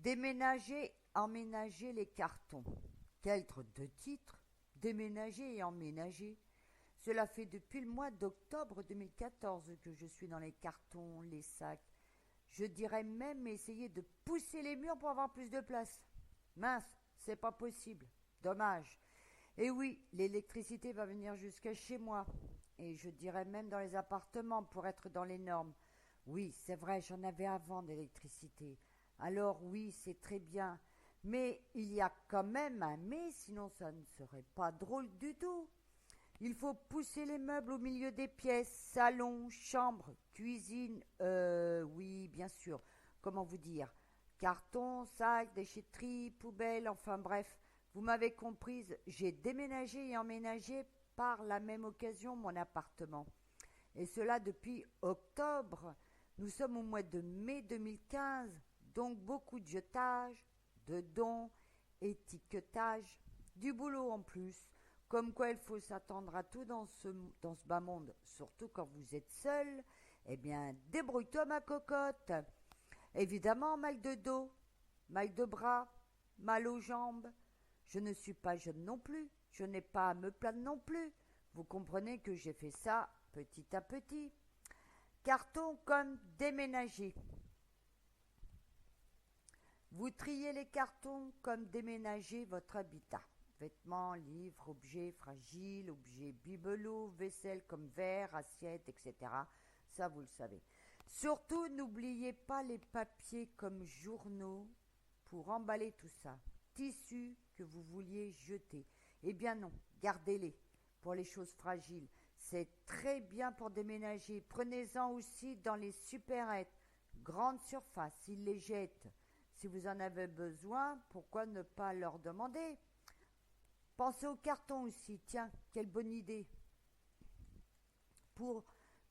Déménager, emménager les cartons. Quel drôle de titre! Déménager et emménager. Cela fait depuis le mois d'octobre 2014 que je suis dans les cartons, les sacs. Je dirais même essayer de pousser les murs pour avoir plus de place. Mince, c'est pas possible. Dommage. Et oui, l'électricité va venir jusqu'à chez moi. Et je dirais même dans les appartements pour être dans les normes. Oui, c'est vrai, j'en avais avant d'électricité. Alors oui, c'est très bien. Mais il y a quand même un mais, sinon ça ne serait pas drôle du tout. Il faut pousser les meubles au milieu des pièces, salon, chambre, cuisine, oui, bien sûr. Comment vous dire? Carton, sac, déchetterie, poubelle, enfin bref. Vous m'avez comprise, j'ai déménagé et emménagé par la même occasion mon appartement. Et cela depuis octobre. Nous sommes au mois de mai 2015, donc beaucoup de jetage, de dons, étiquetage, du boulot en plus. Comme quoi il faut s'attendre à tout dans ce bas monde, surtout quand vous êtes seul. Eh bien, débrouille-toi ma cocotte. Évidemment, mal de dos, mal de bras, mal aux jambes. Je ne suis pas jeune non plus, je n'ai pas à me plaindre non plus. Vous comprenez que j'ai fait ça petit à petit. Carton comme déménager. Vous triez les cartons comme déménager votre habitat. Vêtements, livres, objets fragiles, objets bibelots, vaisselle comme verre, assiette, etc. Ça, vous le savez. Surtout, n'oubliez pas les papiers comme journaux pour emballer tout ça. Tissus que vous vouliez jeter. Eh bien non, gardez-les pour les choses fragiles. C'est très bien pour déménager. Prenez-en aussi dans les supérettes. Grande surface, ils les jettent. Si vous en avez besoin, pourquoi ne pas leur demander? Pensez au carton aussi, tiens, quelle bonne idée. Pour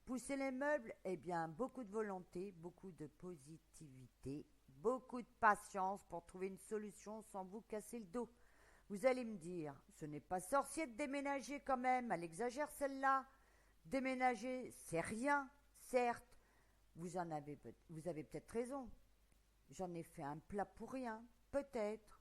pousser les meubles, eh bien, beaucoup de volonté, beaucoup de positivité, beaucoup de patience pour trouver une solution sans vous casser le dos. Vous allez me dire, ce n'est pas sorcier de déménager quand même, elle exagère celle-là. Déménager, c'est rien, certes, vous avez peut-être raison. J'en ai fait un plat pour rien, peut-être.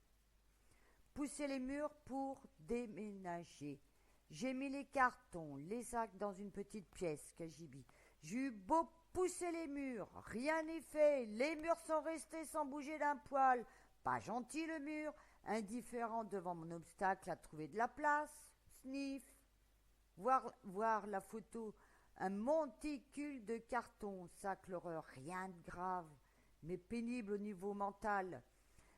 Pousser les murs pour déménager. J'ai mis les cartons, les sacs dans une petite pièce, Kajibi. J'ai eu beau pousser les murs, rien n'est fait. Les murs sont restés sans bouger d'un poil. Pas gentil le mur, indifférent devant mon obstacle à trouver de la place. Sniff. Voir la photo, un monticule de carton, sac l'horreur, rien de grave, mais pénible au niveau mental.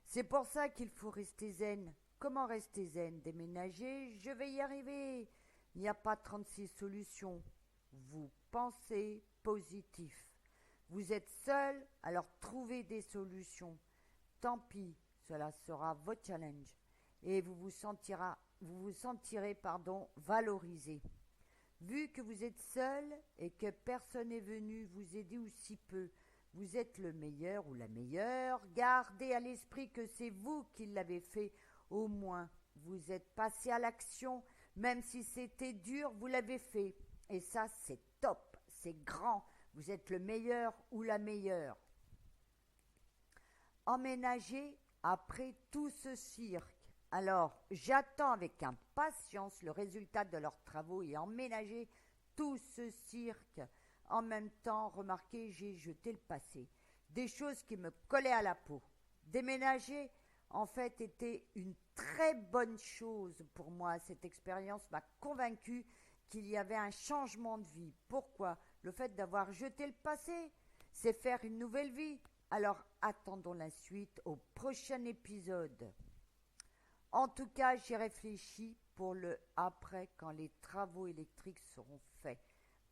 C'est pour ça qu'il faut rester zen. Comment rester zen? Déménager, je vais y arriver. Il n'y a pas 36 solutions. Vous pensez positif. Vous êtes seul, alors trouvez des solutions. Tant pis, cela sera votre challenge. Et vous vous sentirez valorisé. Vu que vous êtes seul et que personne n'est venu vous aider ou si peu, vous êtes le meilleur ou la meilleure, gardez à l'esprit que c'est vous qui l'avez fait, au moins vous êtes passé à l'action, même si c'était dur, vous l'avez fait. Et ça, c'est top, c'est grand, vous êtes le meilleur ou la meilleure. Emménager après tout ce cirque. Alors, j'attends avec impatience le résultat de leurs travaux et emménager tout ce cirque. En même temps, remarquez, j'ai jeté le passé. Des choses qui me collaient à la peau. Déménager, en fait, était une très bonne chose pour moi. Cette expérience m'a convaincue qu'il y avait un changement de vie. Pourquoi? Le fait d'avoir jeté le passé, c'est faire une nouvelle vie. Alors, attendons la suite au prochain épisode. En tout cas, j'y réfléchis pour le après quand les travaux électriques seront faits.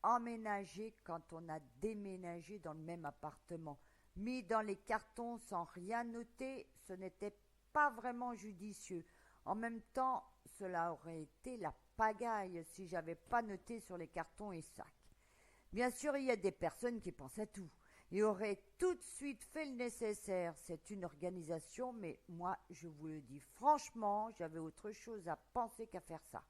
Emménager quand on a déménagé dans le même appartement. Mis dans les cartons sans rien noter, ce n'était pas vraiment judicieux. En même temps, cela aurait été la pagaille si j'avais pas noté sur les cartons et sacs. Bien sûr, il y a des personnes qui pensent à tout et auraient tout de suite fait le nécessaire. C'est une organisation, mais moi, je vous le dis franchement, j'avais autre chose à penser qu'à faire ça.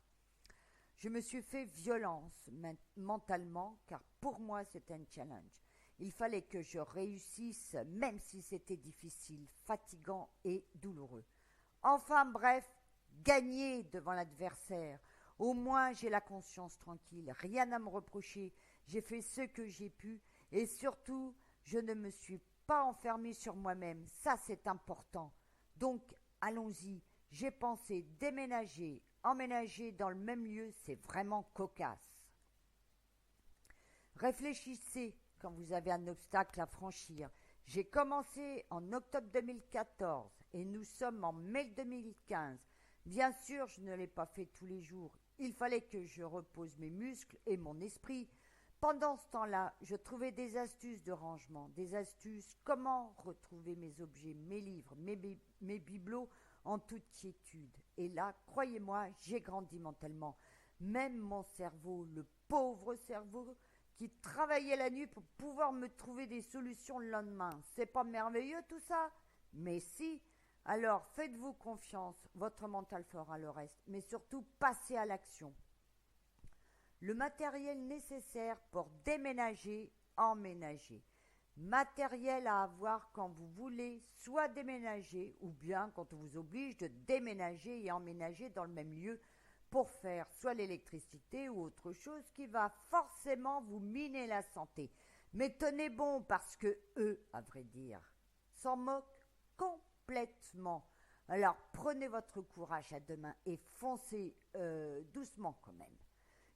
Je me suis fait violence mentalement, car pour moi, c'est un challenge. Il fallait que je réussisse, même si c'était difficile, fatigant et douloureux. Enfin bref, gagner devant l'adversaire. Au moins j'ai la conscience tranquille, rien à me reprocher, j'ai fait ce que j'ai pu et surtout je ne me suis pas enfermée sur moi-même, ça c'est important. Donc allons-y, j'ai pensé déménager, emménager dans le même lieu, c'est vraiment cocasse. Réfléchissez quand vous avez un obstacle à franchir. J'ai commencé en octobre 2014 et nous sommes en mai 2015. Bien sûr, je ne l'ai pas fait tous les jours. Il fallait que je repose mes muscles et mon esprit. Pendant ce temps-là, je trouvais des astuces de rangement, des astuces comment retrouver mes objets, mes livres, mes bibelots en toute quiétude. Et là, croyez-moi, j'ai grandi mentalement. Même mon cerveau, le pauvre cerveau, qui travaillait la nuit pour pouvoir me trouver des solutions le lendemain. C'est pas merveilleux tout ça? Mais si. Alors faites-vous confiance, votre mental fera le reste, mais surtout passez à l'action. Le matériel nécessaire pour déménager, emménager. Matériel à avoir quand vous voulez soit déménager ou bien quand on vous oblige de déménager et emménager dans le même lieu pour faire soit l'électricité ou autre chose qui va forcément vous miner la santé. Mais tenez bon parce que eux, à vrai dire, s'en moquent complètement. Alors prenez votre courage à deux mains et foncez doucement quand même.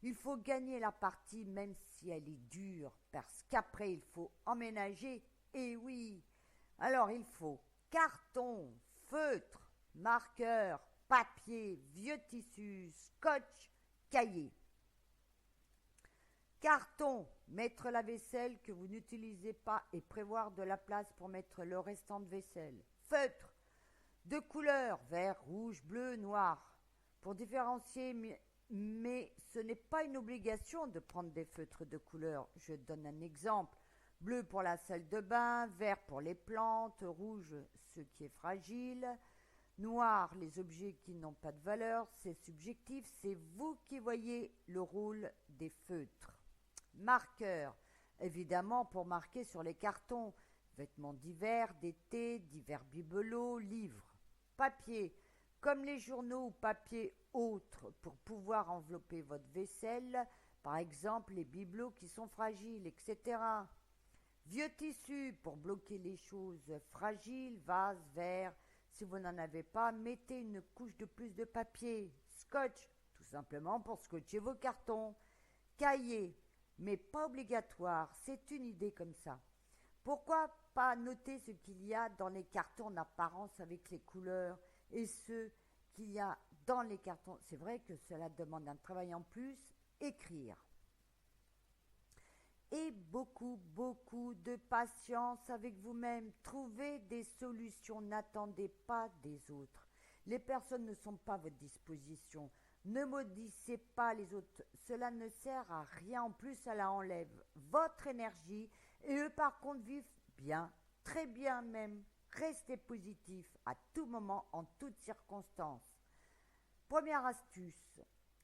Il faut gagner la partie même si elle est dure parce qu'après il faut emménager. Et oui, alors il faut carton, feutre, marqueur, papier, vieux tissus, scotch, cahier. Carton, mettre la vaisselle que vous n'utilisez pas et prévoir de la place pour mettre le restant de vaisselle. Feutre, de couleurs, vert, rouge, bleu, noir, pour différencier, mais ce n'est pas une obligation de prendre des feutres de couleur. Je donne un exemple. Bleu pour la salle de bain, vert pour les plantes, rouge ce qui est fragile, noir les objets qui n'ont pas de valeur. C'est subjectif, c'est vous qui voyez le rôle des feutres. Marqueur, évidemment pour marquer sur les cartons, vêtements d'hiver, d'été, divers bibelots, livres. Papier, comme les journaux ou papier autres pour pouvoir envelopper votre vaisselle, par exemple les bibelots qui sont fragiles, etc. Vieux tissu pour bloquer les choses fragiles, vases, verres. Si vous n'en avez pas, mettez une couche de plus de papier. Scotch, tout simplement pour scotcher vos cartons. Cahier, mais pas obligatoire, c'est une idée comme ça. Pourquoi pas noter ce qu'il y a dans les cartons en apparence avec les couleurs et ce qu'il y a dans les cartons? C'est vrai que cela demande un travail en plus, écrire. Et beaucoup, beaucoup de patience avec vous-même. Trouvez des solutions, n'attendez pas des autres. Les personnes ne sont pas à votre disposition. Ne maudissez pas les autres, cela ne sert à rien, en plus cela enlève votre énergie et eux par contre vivent bien, très bien même. Restez positif à tout moment, en toutes circonstances. Première astuce,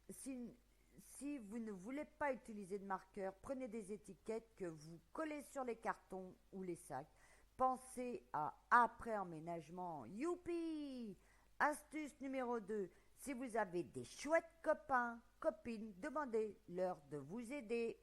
si vous ne voulez pas utiliser de marqueur, prenez des étiquettes que vous collez sur les cartons ou les sacs. Pensez à après emménagement, youpi! Astuce numéro 2. Si vous avez des chouettes copains, copines, demandez-leur de vous aider.